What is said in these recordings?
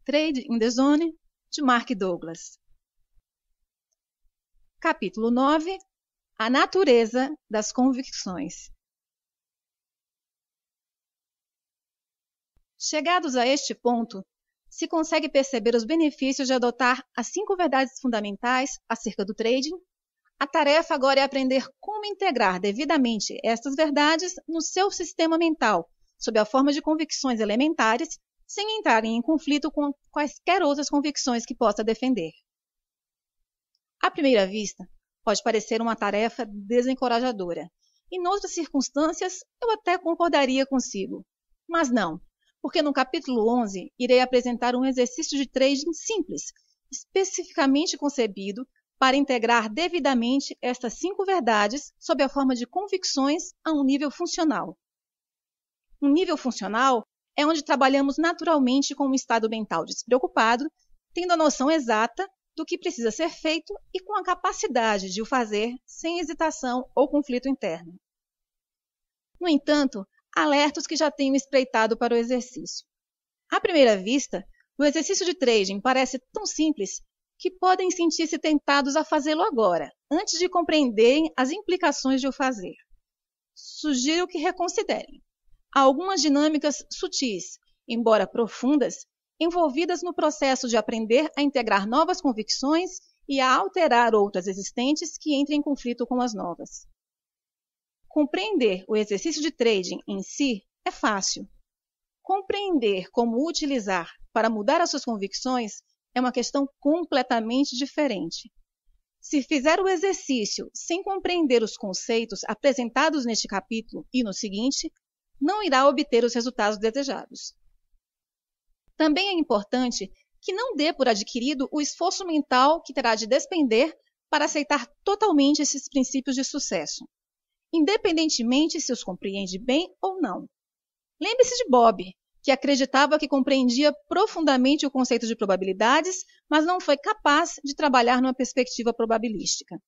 Trade in the Zone, de Mark Douglas. Capítulo 9. A natureza das convicções. Chegados a este ponto, se consegue perceber os benefícios de adotar as 5 verdades fundamentais acerca do trading. A tarefa agora é aprender como integrar devidamente estas verdades no seu sistema mental, sob a forma de convicções elementares, sem entrarem em conflito com quaisquer outras convicções que possa defender. À primeira vista, pode parecer uma tarefa desencorajadora, e, em outras circunstâncias, eu até concordaria consigo. Mas não, porque no capítulo 11 irei apresentar um exercício de trading simples, especificamente concebido para integrar devidamente estas 5 verdades sob a forma de convicções a um nível funcional. Um nível funcional é onde trabalhamos naturalmente com um estado mental despreocupado, tendo a noção exata do que precisa ser feito e com a capacidade de o fazer sem hesitação ou conflito interno. No entanto, alerta os que já tenham espreitado para o exercício. À primeira vista, o exercício de trading parece tão simples que podem sentir-se tentados a fazê-lo agora, antes de compreenderem as implicações de o fazer. Sugiro que reconsiderem. Há algumas dinâmicas sutis, embora profundas, envolvidas no processo de aprender a integrar novas convicções e a alterar outras existentes que entrem em conflito com as novas. Compreender o exercício de trading em si é fácil. Compreender como o utilizar para mudar as suas convicções é uma questão completamente diferente. Se fizer o exercício sem compreender os conceitos apresentados neste capítulo e no seguinte, não irá obter os resultados desejados. Também é importante que não dê por adquirido o esforço mental que terá de despender para aceitar totalmente esses princípios de sucesso, independentemente se os compreende bem ou não. Lembre-se de Bob, que acreditava que compreendia profundamente o conceito de probabilidades, mas não foi capaz de trabalhar numa perspectiva probabilística.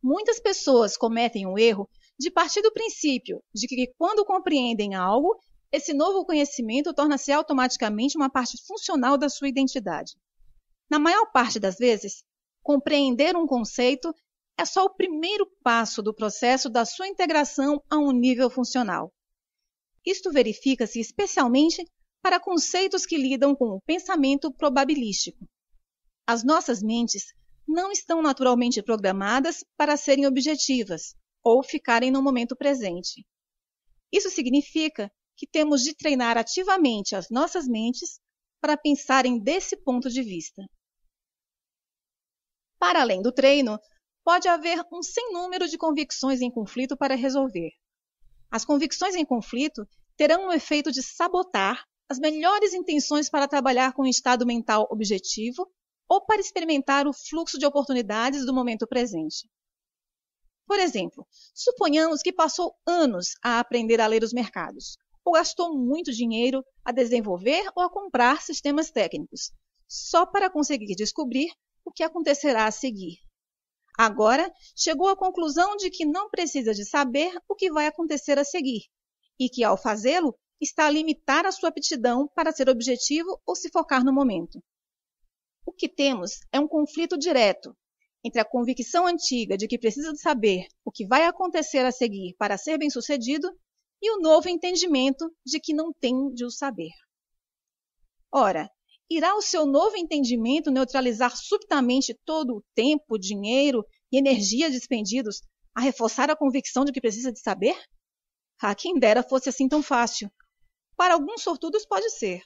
Muitas pessoas cometem o erro de partir do princípio de que, quando compreendem algo, esse novo conhecimento torna-se automaticamente uma parte funcional da sua identidade. Na maior parte das vezes, compreender um conceito é só o primeiro passo do processo da sua integração a um nível funcional. Isto verifica-se especialmente para conceitos que lidam com o pensamento probabilístico. As nossas mentes não estão naturalmente programadas para serem objetivas ou ficarem no momento presente. Isso significa que temos de treinar ativamente as nossas mentes para pensarem desse ponto de vista. Para além do treino, pode haver um sem número de convicções em conflito para resolver. As convicções em conflito terão o efeito de sabotar as melhores intenções para trabalhar com um estado mental objetivo ou para experimentar o fluxo de oportunidades do momento presente. Por exemplo, suponhamos que passou anos a aprender a ler os mercados, ou gastou muito dinheiro a desenvolver ou a comprar sistemas técnicos, só para conseguir descobrir o que acontecerá a seguir. Agora, chegou à conclusão de que não precisa de saber o que vai acontecer a seguir, e que, ao fazê-lo, está a limitar a sua aptidão para ser objetivo ou se focar no momento. O que temos é um conflito direto entre a convicção antiga de que precisa de saber o que vai acontecer a seguir para ser bem-sucedido e o novo entendimento de que não tem de o saber. Ora, irá o seu novo entendimento neutralizar subitamente todo o tempo, dinheiro e energia despendidos a reforçar a convicção de que precisa de saber? Quem dera fosse assim tão fácil. Para alguns sortudos pode ser.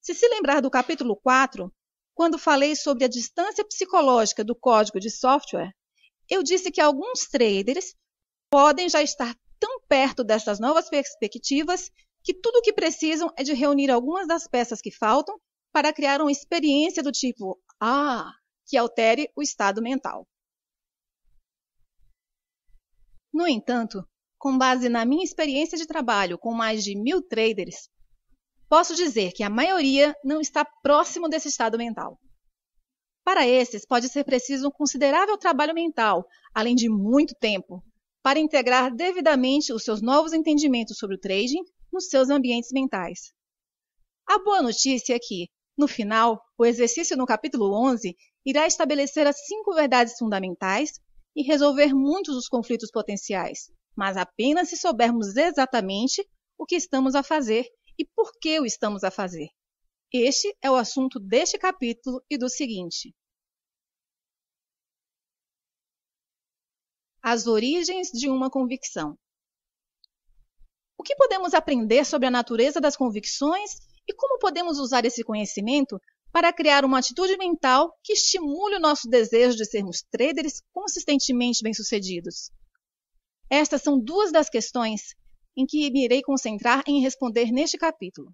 Se lembrar do capítulo 4, quando falei sobre a distância psicológica do código de software, eu disse que alguns traders podem já estar tão perto dessas novas perspectivas que tudo o que precisam é de reunir algumas das peças que faltam para criar uma experiência do tipo que altere o estado mental. No entanto, com base na minha experiência de trabalho com mais de 1000 traders, posso dizer que a maioria não está próximo desse estado mental. Para esses, pode ser preciso um considerável trabalho mental, além de muito tempo, para integrar devidamente os seus novos entendimentos sobre o trading nos seus ambientes mentais. A boa notícia é que, no final, o exercício no capítulo 11 irá estabelecer as 5 verdades fundamentais e resolver muitos dos conflitos potenciais, mas apenas se soubermos exatamente o que estamos a fazer e por que o estamos a fazer. Este é o assunto deste capítulo e do seguinte. As origens de uma convicção. O que podemos aprender sobre a natureza das convicções e como podemos usar esse conhecimento para criar uma atitude mental que estimule o nosso desejo de sermos traders consistentemente bem-sucedidos? Estas são 2 das questões em que me irei concentrar em responder neste capítulo.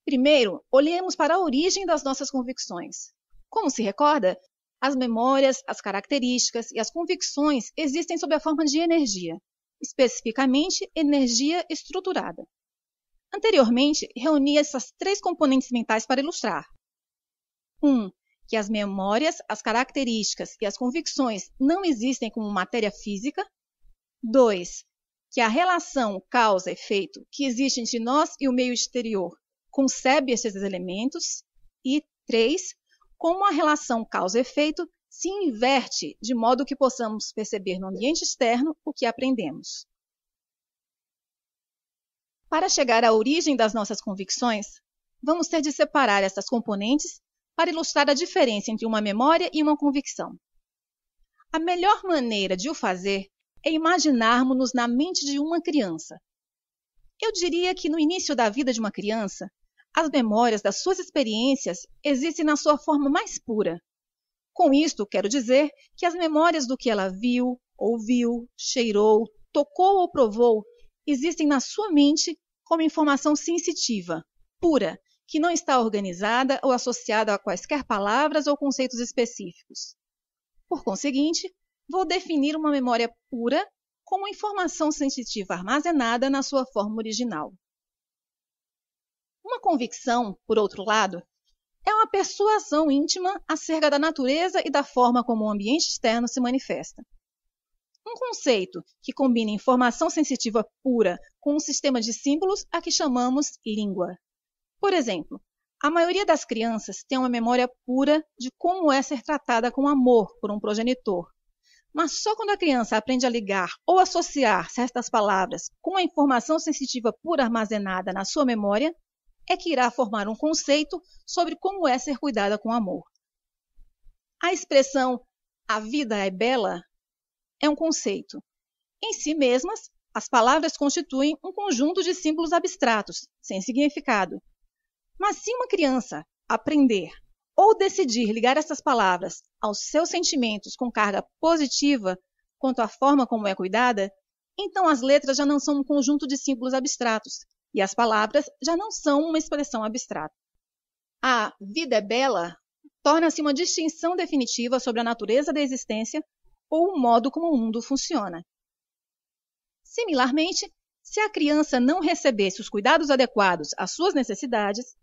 Primeiro, olhemos para a origem das nossas convicções. Como se recorda, as memórias, as características e as convicções existem sob a forma de energia, especificamente energia estruturada. Anteriormente, reuni essas 3 componentes mentais para ilustrar. 1. Que as memórias, as características e as convicções não existem como matéria física. 2. Que a relação causa-efeito que existe entre nós e o meio exterior concebe estes elementos. E 3. Como a relação causa-efeito se inverte de modo que possamos perceber no ambiente externo o que aprendemos. Para chegar à origem das nossas convicções, vamos ter de separar essas componentes para ilustrar a diferença entre uma memória e uma convicção. A melhor maneira de o fazer é imaginarmos-nos na mente de uma criança. Eu diria que no início da vida de uma criança, as memórias das suas experiências existem na sua forma mais pura. Com isto, quero dizer que as memórias do que ela viu, ouviu, cheirou, tocou ou provou existem na sua mente como informação sensitiva, pura, que não está organizada ou associada a quaisquer palavras ou conceitos específicos. Por conseguinte, vou definir uma memória pura como informação sensitiva armazenada na sua forma original. Uma convicção, por outro lado, é uma persuasão íntima acerca da natureza e da forma como o ambiente externo se manifesta. Um conceito que combina informação sensitiva pura com um sistema de símbolos a que chamamos língua. Por exemplo, a maioria das crianças tem uma memória pura de como é ser tratada com amor por um progenitor. Mas só quando a criança aprende a ligar ou associar certas palavras com a informação sensitiva pura armazenada na sua memória, é que irá formar um conceito sobre como é ser cuidada com amor. A expressão "a vida é bela" é um conceito. Em si mesmas, as palavras constituem um conjunto de símbolos abstratos, sem significado. Mas se uma criança aprender ou decidir ligar essas palavras aos seus sentimentos com carga positiva quanto à forma como é cuidada, então as letras já não são um conjunto de símbolos abstratos e as palavras já não são uma expressão abstrata. A vida é bela torna-se uma distinção definitiva sobre a natureza da existência ou o modo como o mundo funciona. Similarmente, se a criança não recebesse os cuidados adequados às suas necessidades,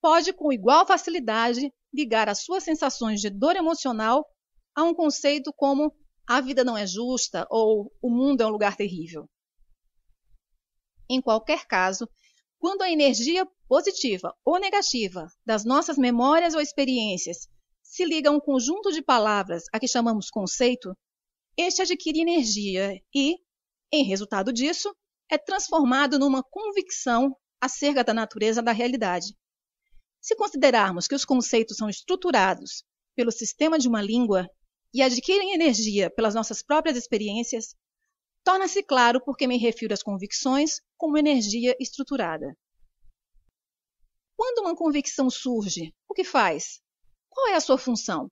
pode com igual facilidade ligar as suas sensações de dor emocional a um conceito como a vida não é justa ou o mundo é um lugar terrível. Em qualquer caso, quando a energia positiva ou negativa das nossas memórias ou experiências se liga a um conjunto de palavras a que chamamos conceito, este adquire energia e, em resultado disso, é transformado numa convicção acerca da natureza da realidade. Se considerarmos que os conceitos são estruturados pelo sistema de uma língua e adquirem energia pelas nossas próprias experiências, torna-se claro por que me refiro às convicções como energia estruturada. Quando uma convicção surge, o que faz? Qual é a sua função?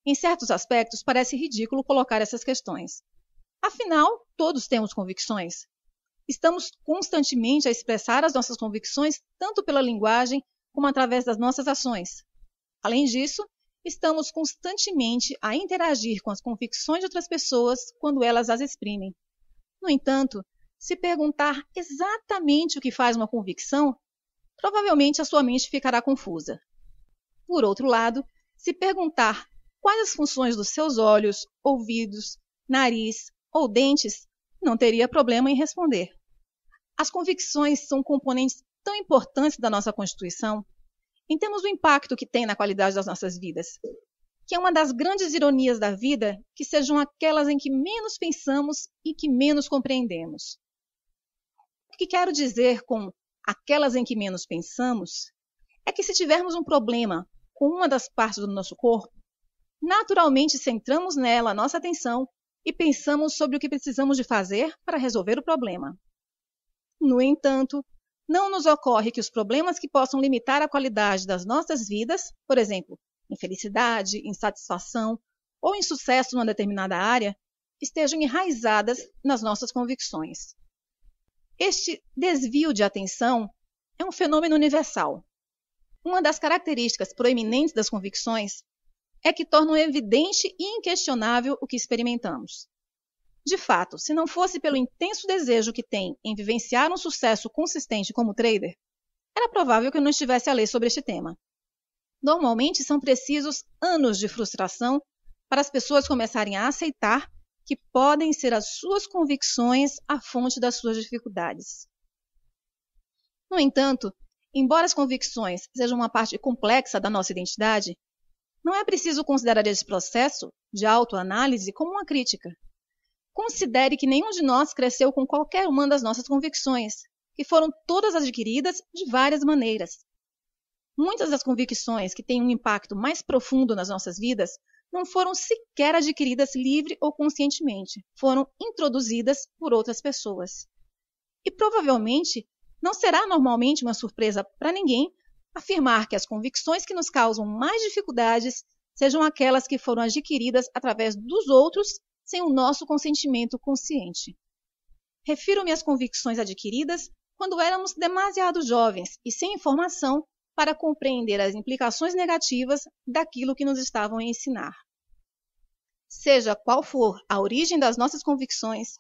Em certos aspectos, parece ridículo colocar essas questões. Afinal, todos temos convicções. Estamos constantemente a expressar as nossas convicções tanto pela linguagem como através das nossas ações. Além disso, estamos constantemente a interagir com as convicções de outras pessoas quando elas as exprimem. No entanto, se perguntar exatamente o que faz uma convicção, provavelmente a sua mente ficará confusa. Por outro lado, se perguntar quais as funções dos seus olhos, ouvidos, nariz ou dentes, não teria problema em responder. As convicções são componentes tão importantes da nossa Constituição, em termos do impacto que tem na qualidade das nossas vidas, que é uma das grandes ironias da vida que sejam aquelas em que menos pensamos e que menos compreendemos. O que quero dizer com aquelas em que menos pensamos é que se tivermos um problema com uma das partes do nosso corpo, naturalmente centramos nela a nossa atenção e pensamos sobre o que precisamos de fazer para resolver o problema. No entanto, não nos ocorre que os problemas que possam limitar a qualidade das nossas vidas, por exemplo, infelicidade, insatisfação ou insucesso numa determinada área, estejam enraizadas nas nossas convicções. Este desvio de atenção é um fenômeno universal. Uma das características proeminentes das convicções é que tornam evidente e inquestionável o que experimentamos. De fato, se não fosse pelo intenso desejo que tem em vivenciar um sucesso consistente como trader, era provável que eu não estivesse a ler sobre este tema. Normalmente são precisos anos de frustração para as pessoas começarem a aceitar que podem ser as suas convicções a fonte das suas dificuldades. No entanto, embora as convicções sejam uma parte complexa da nossa identidade, não é preciso considerar esse processo de autoanálise como uma crítica. Considere que nenhum de nós cresceu com qualquer uma das nossas convicções, que foram todas adquiridas de várias maneiras. Muitas das convicções que têm um impacto mais profundo nas nossas vidas não foram sequer adquiridas livre ou conscientemente, foram introduzidas por outras pessoas. E provavelmente não será normalmente uma surpresa para ninguém afirmar que as convicções que nos causam mais dificuldades sejam aquelas que foram adquiridas através dos outros sem o nosso consentimento consciente. Refiro-me às convicções adquiridas quando éramos demasiado jovens e sem informação para compreender as implicações negativas daquilo que nos estavam a ensinar. Seja qual for a origem das nossas convicções,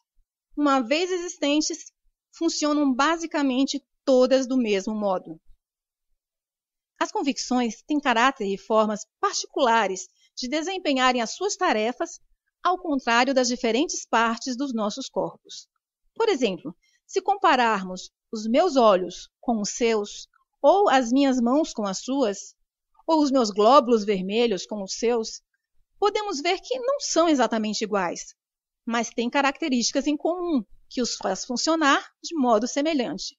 uma vez existentes, funcionam basicamente todas do mesmo modo. As convicções têm caráter e formas particulares de desempenharem as suas tarefas, ao contrário das diferentes partes dos nossos corpos. Por exemplo, se compararmos os meus olhos com os seus, ou as minhas mãos com as suas, ou os meus glóbulos vermelhos com os seus, podemos ver que não são exatamente iguais, mas têm características em comum que os faz funcionar de modo semelhante.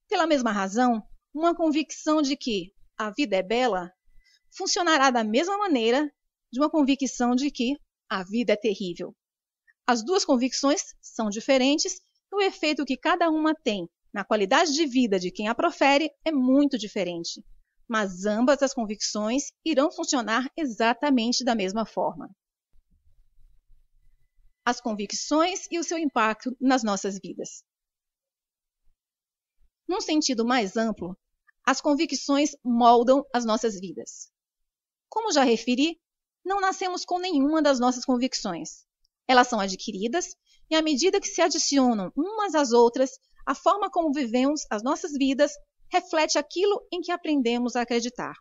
Pela mesma razão, uma convicção de que a vida é bela funcionará da mesma maneira de uma convicção de que a vida é terrível. As duas convicções são diferentes e o efeito que cada uma tem na qualidade de vida de quem a profere é muito diferente, mas ambas as convicções irão funcionar exatamente da mesma forma. As convicções e o seu impacto nas nossas vidas. Num sentido mais amplo, as convicções moldam as nossas vidas. Como já referi, não nascemos com nenhuma das nossas convicções. Elas são adquiridas e, à medida que se adicionam umas às outras, a forma como vivemos as nossas vidas reflete aquilo em que aprendemos a acreditar.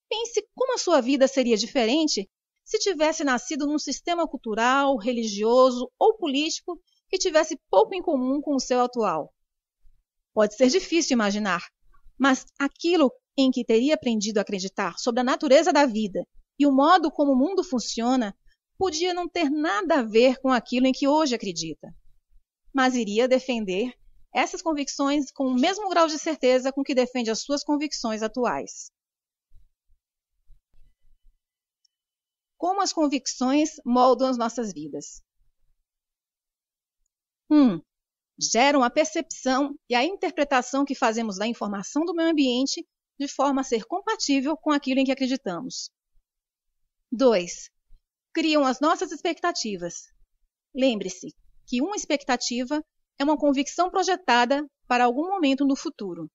Pense como a sua vida seria diferente se tivesse nascido num sistema cultural, religioso ou político que tivesse pouco em comum com o seu atual. Pode ser difícil imaginar, mas aquilo em que teria aprendido a acreditar sobre a natureza da vida e o modo como o mundo funciona podia não ter nada a ver com aquilo em que hoje acredita, mas iria defender essas convicções com o mesmo grau de certeza com que defende as suas convicções atuais. Como as convicções moldam as nossas vidas? 1. Geram a percepção e a interpretação que fazemos da informação do meio ambiente de forma a ser compatível com aquilo em que acreditamos. 2. Criam as nossas expectativas. Lembre-se que uma expectativa é uma convicção projetada para algum momento no futuro.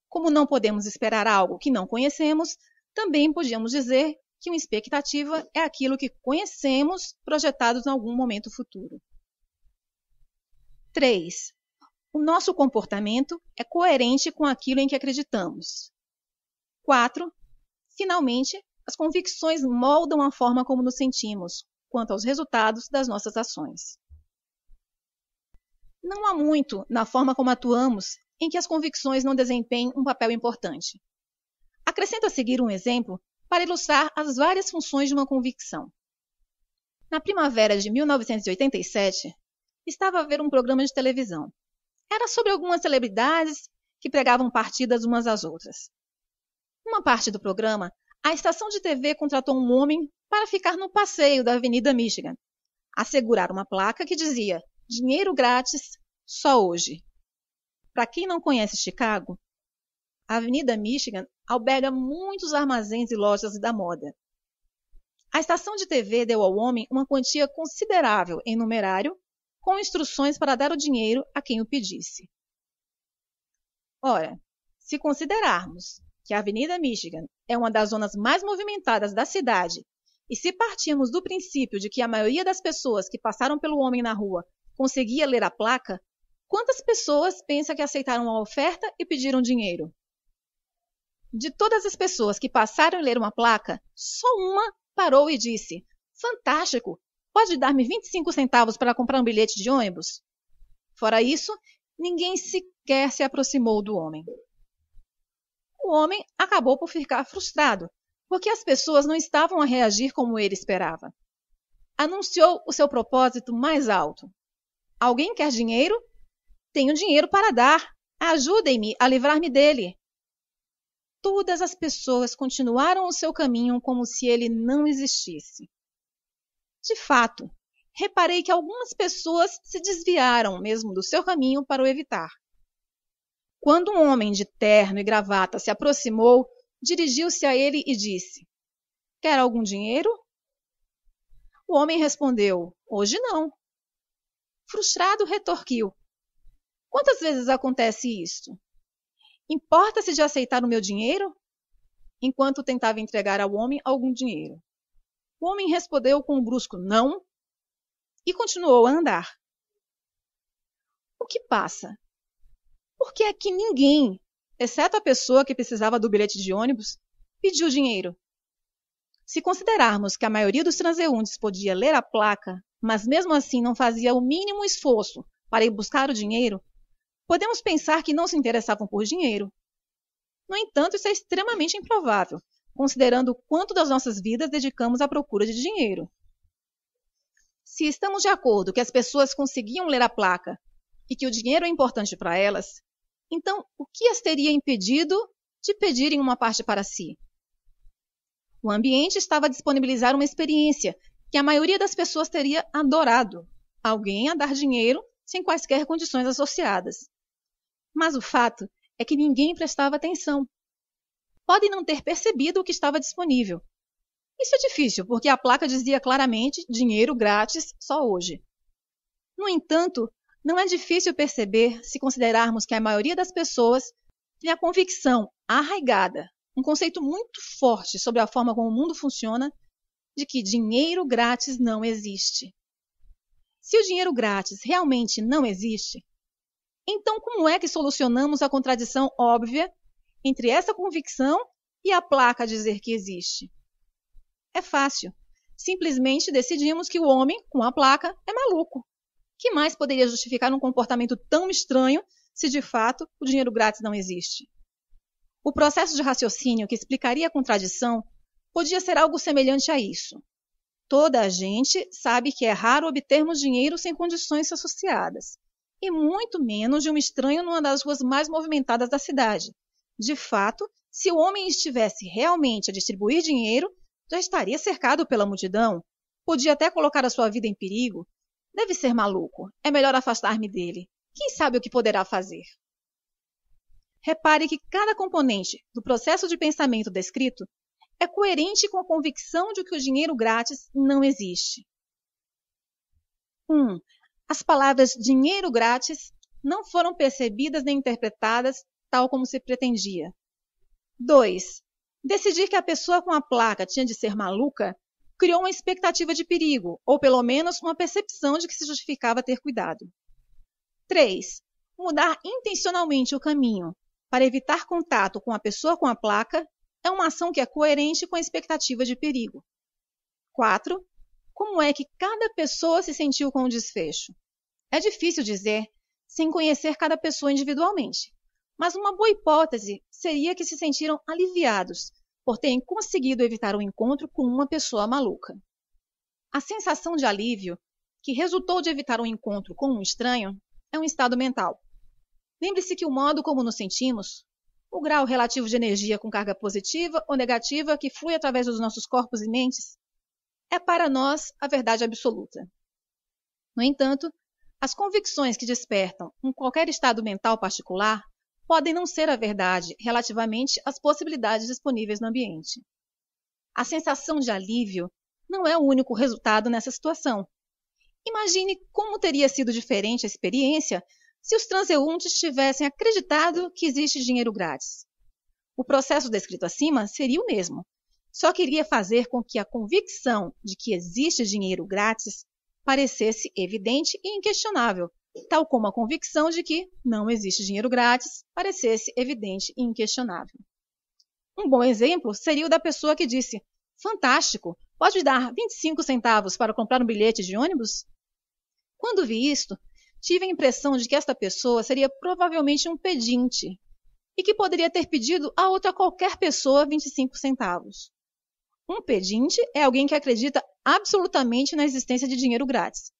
Como não podemos esperar algo que não conhecemos, também podíamos dizer que uma expectativa é aquilo que conhecemos projetado em algum momento futuro. 3. O nosso comportamento é coerente com aquilo em que acreditamos. 4. Finalmente, as convicções moldam a forma como nos sentimos quanto aos resultados das nossas ações. Não há muito na forma como atuamos em que as convicções não desempenham um papel importante. Acrescento a seguir um exemplo para ilustrar as várias funções de uma convicção. Na primavera de 1987, estava a ver um programa de televisão. Era sobre algumas celebridades que pregavam partidas umas às outras. Numa parte do programa, a estação de TV contratou um homem para ficar no passeio da Avenida Michigan, a segurar uma placa que dizia "Dinheiro grátis, só hoje". Para quem não conhece Chicago, a Avenida Michigan alberga muitos armazéns e lojas da moda. A estação de TV deu ao homem uma quantia considerável em numerário, com instruções para dar o dinheiro a quem o pedisse. Ora, se considerarmos que a Avenida Michigan é uma das zonas mais movimentadas da cidade, e se partirmos do princípio de que a maioria das pessoas que passaram pelo homem na rua conseguia ler a placa, quantas pessoas pensa que aceitaram a oferta e pediram dinheiro? De todas as pessoas que passaram e leram a placa, só uma parou e disse: "Fantástico! Pode dar-me 25 centavos para comprar um bilhete de ônibus?" Fora isso, ninguém sequer se aproximou do homem. O homem acabou por ficar frustrado, porque as pessoas não estavam a reagir como ele esperava. Anunciou o seu propósito mais alto: "Alguém quer dinheiro? Tenho dinheiro para dar. Ajudem-me a livrar-me dele." Todas as pessoas continuaram o seu caminho como se ele não existisse. De fato, reparei que algumas pessoas se desviaram mesmo do seu caminho para o evitar. Quando um homem de terno e gravata se aproximou, dirigiu-se a ele e disse: "Quer algum dinheiro?" O homem respondeu: "Hoje não." Frustrado, retorquiu: "Quantas vezes acontece isto? Importa-se de aceitar o meu dinheiro?" Enquanto tentava entregar ao homem algum dinheiro. O homem respondeu com um brusco "não" e continuou a andar. O que passa? Por que é que ninguém, exceto a pessoa que precisava do bilhete de ônibus, pediu dinheiro? Se considerarmos que a maioria dos transeuntes podia ler a placa, mas mesmo assim não fazia o mínimo esforço para ir buscar o dinheiro, podemos pensar que não se interessavam por dinheiro. No entanto, isso é extremamente improvável, considerando o quanto das nossas vidas dedicamos à procura de dinheiro. Se estamos de acordo que as pessoas conseguiam ler a placa e que o dinheiro é importante para elas, então o que as teria impedido de pedirem uma parte para si? O ambiente estava a disponibilizar uma experiência que a maioria das pessoas teria adorado: alguém a dar dinheiro sem quaisquer condições associadas. Mas o fato é que ninguém prestava atenção. Podem não ter percebido o que estava disponível. Isso é difícil, porque a placa dizia claramente "dinheiro grátis, só hoje". No entanto, não é difícil perceber se considerarmos que a maioria das pessoas tem a convicção arraigada, um conceito muito forte sobre a forma como o mundo funciona, de que dinheiro grátis não existe. Se o dinheiro grátis realmente não existe, então como é que solucionamos a contradição óbvia entre essa convicção e a placa dizer que existe? É fácil. Simplesmente decidimos que o homem com a placa é maluco. Que mais poderia justificar um comportamento tão estranho se de fato o dinheiro grátis não existe? O processo de raciocínio que explicaria a contradição podia ser algo semelhante a isso. Toda a gente sabe que é raro obtermos dinheiro sem condições associadas, e muito menos de um estranho numa das ruas mais movimentadas da cidade. De fato, se o homem estivesse realmente a distribuir dinheiro, já estaria cercado pela multidão. Podia até colocar a sua vida em perigo. Deve ser maluco. É melhor afastar-me dele. Quem sabe o que poderá fazer? Repare que cada componente do processo de pensamento descrito é coerente com a convicção de que o dinheiro grátis não existe. 1. As palavras dinheiro grátis não foram percebidas nem interpretadas tal como se pretendia. 2. Decidir que a pessoa com a placa tinha de ser maluca criou uma expectativa de perigo, ou pelo menos uma percepção de que se justificava ter cuidado. 3. Mudar intencionalmente o caminho para evitar contato com a pessoa com a placa é uma ação que é coerente com a expectativa de perigo. 4. Como é que cada pessoa se sentiu com o desfecho? É difícil dizer sem conhecer cada pessoa individualmente, mas uma boa hipótese seria que se sentiram aliviados por terem conseguido evitar um encontro com uma pessoa maluca. A sensação de alívio que resultou de evitar um encontro com um estranho é um estado mental. Lembre-se que o modo como nos sentimos, o grau relativo de energia com carga positiva ou negativa que flui através dos nossos corpos e mentes, é para nós a verdade absoluta. No entanto, as convicções que despertam em qualquer estado mental particular podem não ser a verdade relativamente às possibilidades disponíveis no ambiente. A sensação de alívio não é o único resultado nessa situação. Imagine como teria sido diferente a experiência se os transeuntes tivessem acreditado que existe dinheiro grátis. O processo descrito acima seria o mesmo, só que iria fazer com que a convicção de que existe dinheiro grátis parecesse evidente e inquestionável, tal como a convicção de que não existe dinheiro grátis parecesse evidente e inquestionável. Um bom exemplo seria o da pessoa que disse: "Fantástico, pode me dar 25 centavos para comprar um bilhete de ônibus?" Quando vi isto, tive a impressão de que esta pessoa seria provavelmente um pedinte e que poderia ter pedido a outra qualquer pessoa 25 centavos. Um pedinte é alguém que acredita absolutamente na existência de dinheiro grátis.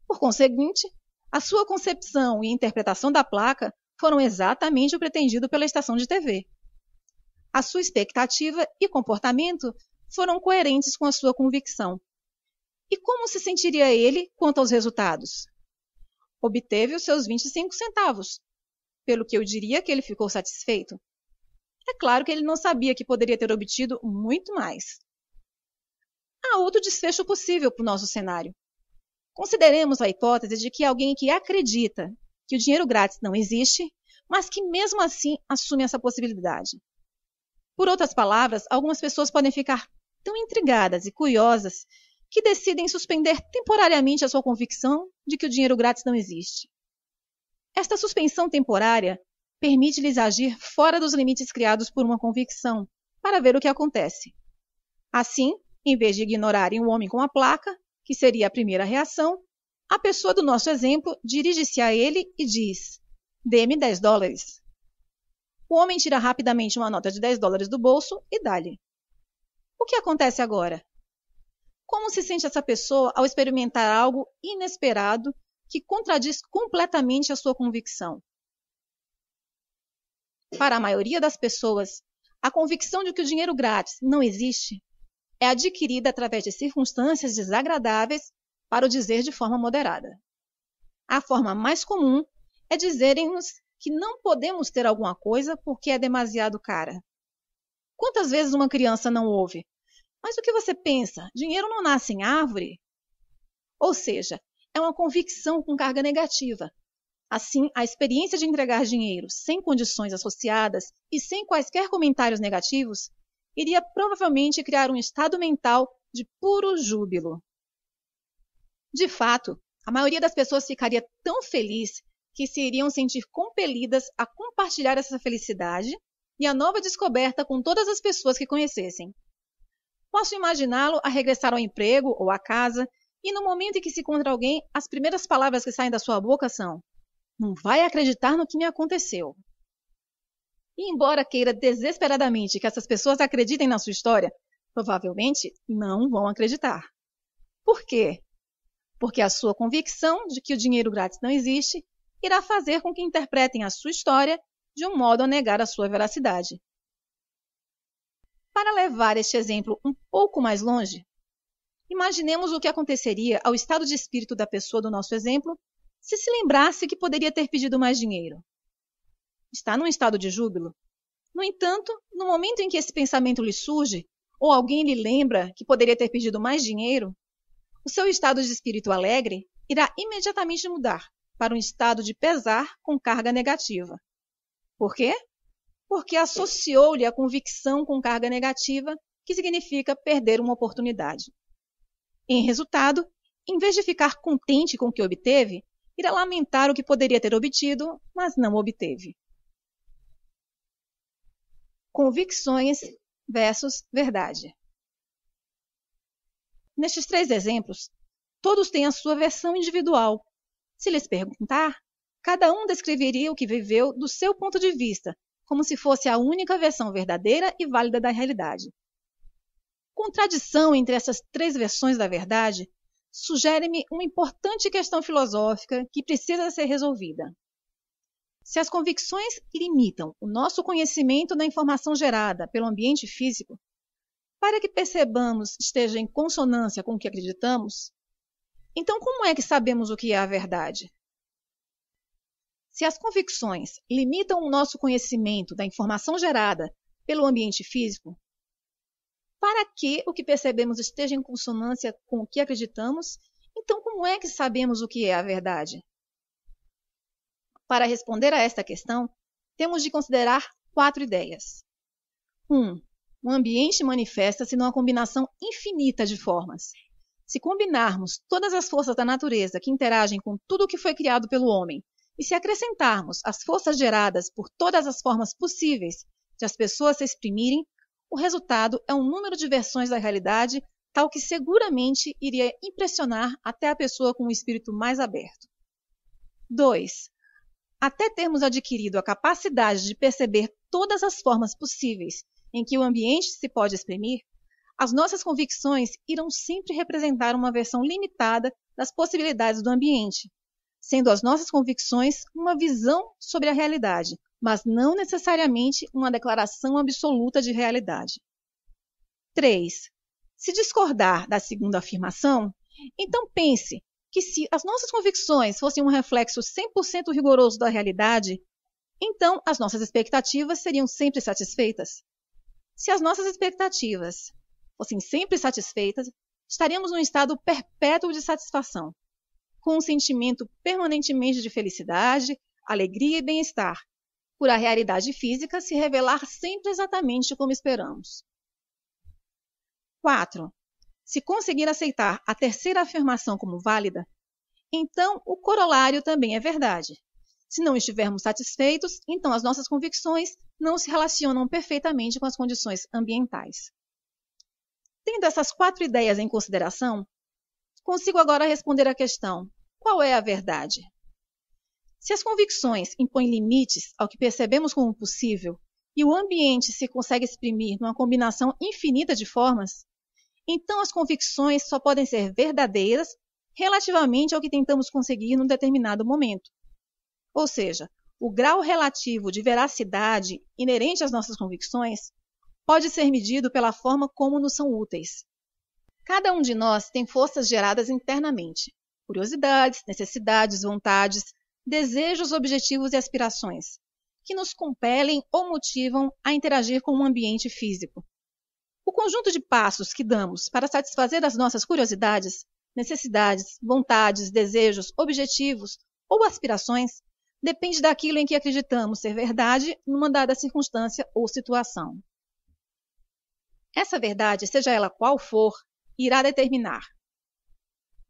Por conseguinte, a sua concepção e interpretação da placa foram exatamente o pretendido pela estação de TV. A sua expectativa e comportamento foram coerentes com a sua convicção. E como se sentiria ele quanto aos resultados? Obteve os seus 25 centavos, pelo que eu diria que ele ficou satisfeito. É claro que ele não sabia que poderia ter obtido muito mais. Há outro desfecho possível para o nosso cenário. Consideremos a hipótese de que alguém que acredita que o dinheiro grátis não existe, mas que mesmo assim assume essa possibilidade. Por outras palavras, algumas pessoas podem ficar tão intrigadas e curiosas que decidem suspender temporariamente a sua convicção de que o dinheiro grátis não existe. Esta suspensão temporária permite-lhes agir fora dos limites criados por uma convicção, para ver o que acontece. Assim, em vez de ignorarem o homem com a placa, que seria a primeira reação, a pessoa do nosso exemplo dirige-se a ele e diz: "Dê-me 10 dólares. O homem tira rapidamente uma nota de 10 dólares do bolso e dá-lhe. O que acontece agora? Como se sente essa pessoa ao experimentar algo inesperado que contradiz completamente a sua convicção? Para a maioria das pessoas, a convicção de que o dinheiro grátis não existe é adquirida através de circunstâncias desagradáveis, para o dizer de forma moderada. A forma mais comum é dizerem-nos que não podemos ter alguma coisa porque é demasiado cara. Quantas vezes uma criança não ouve: "Mas o que você pensa? Dinheiro não nasce em árvore?" Ou seja, é uma convicção com carga negativa. Assim, a experiência de entregar dinheiro sem condições associadas e sem quaisquer comentários negativos iria provavelmente criar um estado mental de puro júbilo. De fato, a maioria das pessoas ficaria tão feliz que se iriam sentir compelidas a compartilhar essa felicidade e a nova descoberta com todas as pessoas que conhecessem. Posso imaginá-lo a regressar ao emprego ou à casa e no momento em que se encontra alguém, as primeiras palavras que saem da sua boca são: "Não vai acreditar no que me aconteceu." E embora queira desesperadamente que essas pessoas acreditem na sua história, provavelmente não vão acreditar. Por quê? Porque a sua convicção de que o dinheiro grátis não existe irá fazer com que interpretem a sua história de um modo a negar a sua veracidade. Para levar este exemplo um pouco mais longe, imaginemos o que aconteceria ao estado de espírito da pessoa do nosso exemplo se lembrasse que poderia ter pedido mais dinheiro. Está num estado de júbilo. No entanto, no momento em que esse pensamento lhe surge, ou alguém lhe lembra que poderia ter pedido mais dinheiro, o seu estado de espírito alegre irá imediatamente mudar para um estado de pesar com carga negativa. Por quê? Porque associou-lhe a convicção com carga negativa, que significa perder uma oportunidade. Em resultado, em vez de ficar contente com o que obteve, irá lamentar o que poderia ter obtido, mas não obteve. Convicções versus verdade. Nestes 3 exemplos, todos têm a sua versão individual. Se lhes perguntar, Cada um descreveria o que viveu do seu ponto de vista, como se fosse a única versão verdadeira e válida da realidade. Contradição entre essas três versões da verdade sugere-me uma importante questão filosófica que precisa ser resolvida. Se as convicções limitam o nosso conhecimento da informação gerada pelo ambiente físico, para que percebamos esteja em consonância com o que acreditamos, então como é que sabemos o que é a verdade? Se as convicções limitam o nosso conhecimento da informação gerada pelo ambiente físico, para que o que percebemos esteja em consonância com o que acreditamos, então como é que sabemos o que é a verdade? Para responder a esta questão, temos de considerar 4 ideias. 1. O ambiente manifesta-se numa combinação infinita de formas. Se combinarmos todas as forças da natureza que interagem com tudo o que foi criado pelo homem, e se acrescentarmos as forças geradas por todas as formas possíveis de as pessoas se exprimirem, o resultado é um número de versões da realidade tal que seguramente iria impressionar até a pessoa com o espírito mais aberto. 2. Até termos adquirido a capacidade de perceber todas as formas possíveis em que o ambiente se pode exprimir, as nossas convicções irão sempre representar uma versão limitada das possibilidades do ambiente, sendo as nossas convicções uma visão sobre a realidade, mas não necessariamente uma declaração absoluta de realidade. 3. Se discordar da segunda afirmação, então pense que se as nossas convicções fossem um reflexo 100% rigoroso da realidade, então as nossas expectativas seriam sempre satisfeitas. Se as nossas expectativas fossem sempre satisfeitas, estaríamos num estado perpétuo de satisfação, com um sentimento permanentemente de felicidade, alegria e bem-estar, por a realidade física se revelar sempre exatamente como esperamos. 4. Se conseguir aceitar a terceira afirmação como válida, então o corolário também é verdade. Se não estivermos satisfeitos, então as nossas convicções não se relacionam perfeitamente com as condições ambientais. Tendo essas 4 ideias em consideração, consigo agora responder à questão: qual é a verdade? Se as convicções impõem limites ao que percebemos como possível e o ambiente se consegue exprimir numa combinação infinita de formas, então as convicções só podem ser verdadeiras relativamente ao que tentamos conseguir num determinado momento. Ou seja, o grau relativo de veracidade inerente às nossas convicções pode ser medido pela forma como nos são úteis. Cada um de nós tem forças geradas internamente, curiosidades, necessidades, vontades, desejos, objetivos e aspirações, que nos compelem ou motivam a interagir com o ambiente físico. O conjunto de passos que damos para satisfazer as nossas curiosidades, necessidades, vontades, desejos, objetivos ou aspirações depende daquilo em que acreditamos ser verdade numa dada circunstância ou situação. Essa verdade, seja ela qual for, irá determinar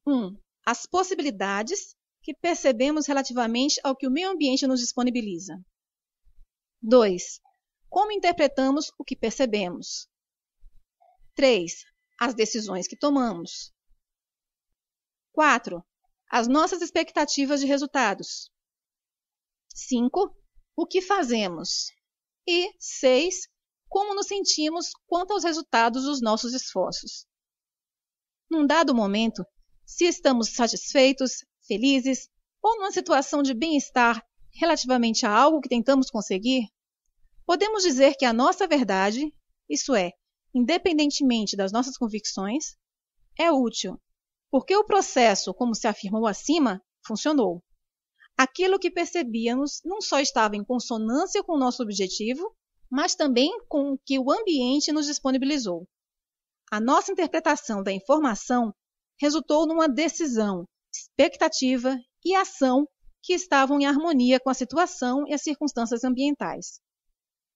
1. As possibilidades que percebemos relativamente ao que o meio ambiente nos disponibiliza. 2. Como interpretamos o que percebemos. 3. As decisões que tomamos. 4. As nossas expectativas de resultados. 5. O que fazemos. E 6. Como nos sentimos quanto aos resultados dos nossos esforços. Num dado momento, se estamos satisfeitos, felizes ou numa situação de bem-estar relativamente a algo que tentamos conseguir, podemos dizer que a nossa verdade, isso é, independentemente das nossas convicções, é útil, porque o processo, como se afirmou acima, funcionou. Aquilo que percebíamos não só estava em consonância com o nosso objetivo, mas também com o que o ambiente nos disponibilizou. A nossa interpretação da informação resultou numa decisão, expectativa e ação que estavam em harmonia com a situação e as circunstâncias ambientais.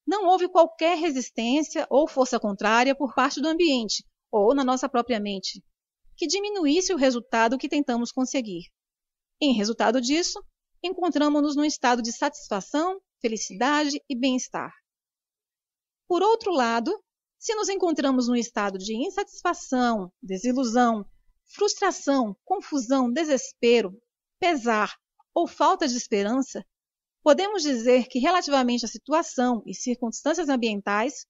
Não houve qualquer resistência ou força contrária por parte do ambiente ou na nossa própria mente, que diminuísse o resultado que tentamos conseguir. Em resultado disso, encontramos-nos num estado de satisfação, felicidade e bem-estar. Por outro lado, se nos encontramos num estado de insatisfação, desilusão, frustração, confusão, desespero, pesar ou falta de esperança, podemos dizer que, relativamente à situação e circunstâncias ambientais,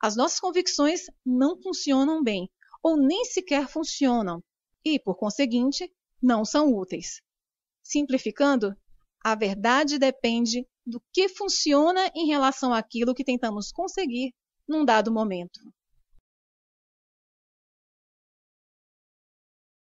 as nossas convicções não funcionam bem, ou nem sequer funcionam, e, por conseguinte, não são úteis. Simplificando, a verdade depende do que funciona em relação àquilo que tentamos conseguir num dado momento.